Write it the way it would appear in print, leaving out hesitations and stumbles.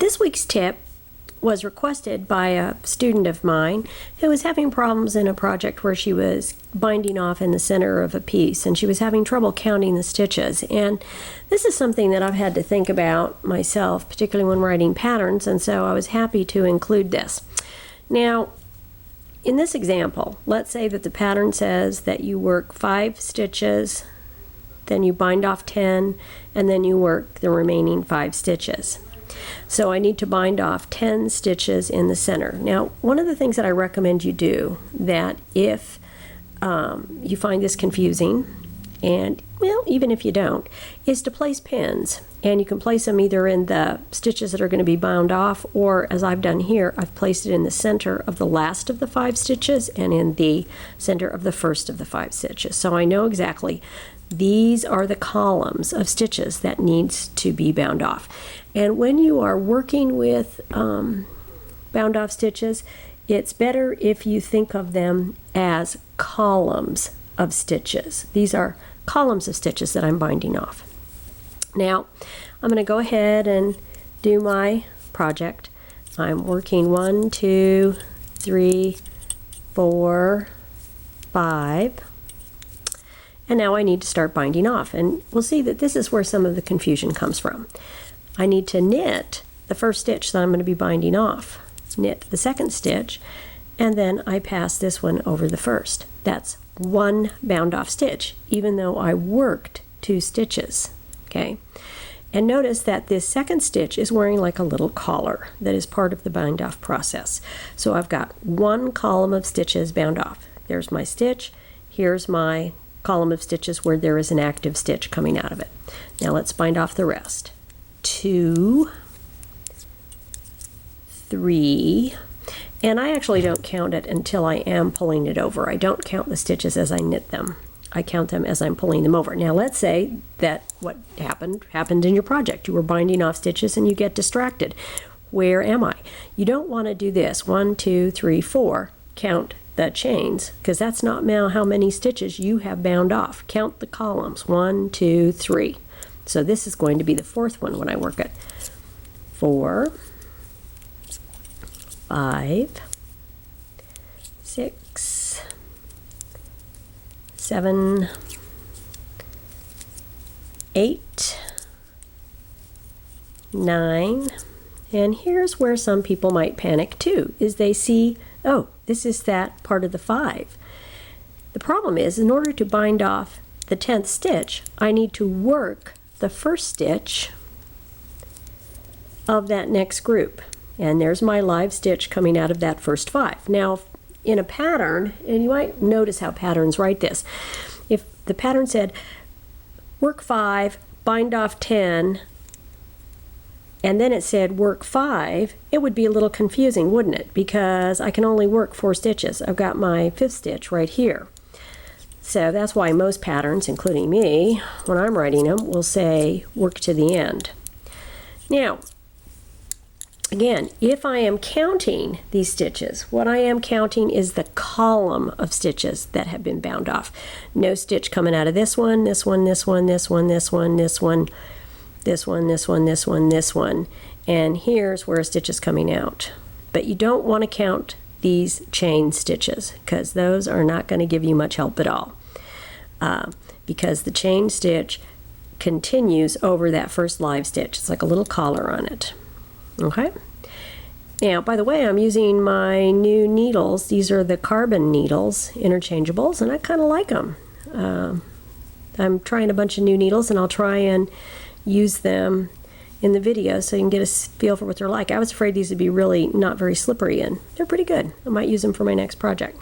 this week's tip was requested by a student of mine who was having problems in a project where she was binding off in the center of a piece, and she was having trouble counting the stitches. And this is something that I've had to think about myself, particularly when writing patterns, and so I was happy to include this. Now, in this example, let's say that the pattern says that you work 5 stitches, then you bind off 10, and then you work the remaining 5 stitches. So I need to bind off 10 stitches in the center. Now, one of the things that I recommend you do, that if you find this confusing, and well, even if you don't, is to place pins. And you can place them either in the stitches that are going to be bound off, or as I've done here, I've placed it in the center of the last of the 5 stitches and in the center of the first of the 5 stitches. So I know exactly these are the columns of stitches that needs to be bound off. And when you are working with bound off stitches, it's better if you think of them as columns of stitches. These are columns of stitches that I'm binding off. Now, I'm going to go ahead and do my project. I'm working 1, 2, 3, 4, 5. And now I need to start binding off. And we'll see that this is where some of the confusion comes from. I need to knit the first stitch that I'm going to be binding off, knit the second stitch, and then I pass this one over the first. That's one bound off stitch, even though I worked 2 stitches. Okay, and notice that this second stitch is wearing like a little collar that is part of the bind off process. So I've got one column of stitches bound off. There's my stitch, here's my column of stitches where there is an active stitch coming out of it. Now let's bind off the rest. 2, 3, and I actually don't count it until I am pulling it over. I don't count the stitches as I knit them. I count them as I'm pulling them over. Now let's say that what happened in your project. You were binding off stitches and you get distracted. Where am I? You don't want to do this. 1, 2, 3, 4. Count the chains, because that's not how many stitches you have bound off. Count the columns. 1, 2, 3. So this is going to be the 4th one when I work it. 4, 5, 6, 7, 8, 9, and here's where some people might panic too, is they see, oh, this is that part of the 5. The problem is, in order to bind off the 10th stitch, I need to work the first stitch of that next group. And there's my live stitch coming out of that first 5. Now, in a pattern, and you might notice how patterns write this, if the pattern said work 5, bind off 10, and then it said work 5, it would be a little confusing, wouldn't it? Because I can only work 4 stitches. I've got my 5th stitch right here. So that's why most patterns, including me, when I'm writing them, will say work to the end. Now, again, if I am counting these stitches, what I am counting is the column of stitches that have been bound off. No stitch coming out of this one, this one, this one, this one, this one, this one, this one, this one, this one, this one, and here's where a stitch is coming out. But you don't want to count these chain stitches, because those are not going to give you much help at all, because the chain stitch continues over that first live stitch. It's like a little collar on it. Okay. Now, by the way, I'm using my new needles. These are the carbon needles, interchangeables, and I kind of like them. I'm trying a bunch of new needles, and I'll try and use them in the video so you can get a feel for what they're like. I was afraid these would be really not very slippery, and they're pretty good. I might use them for my next project.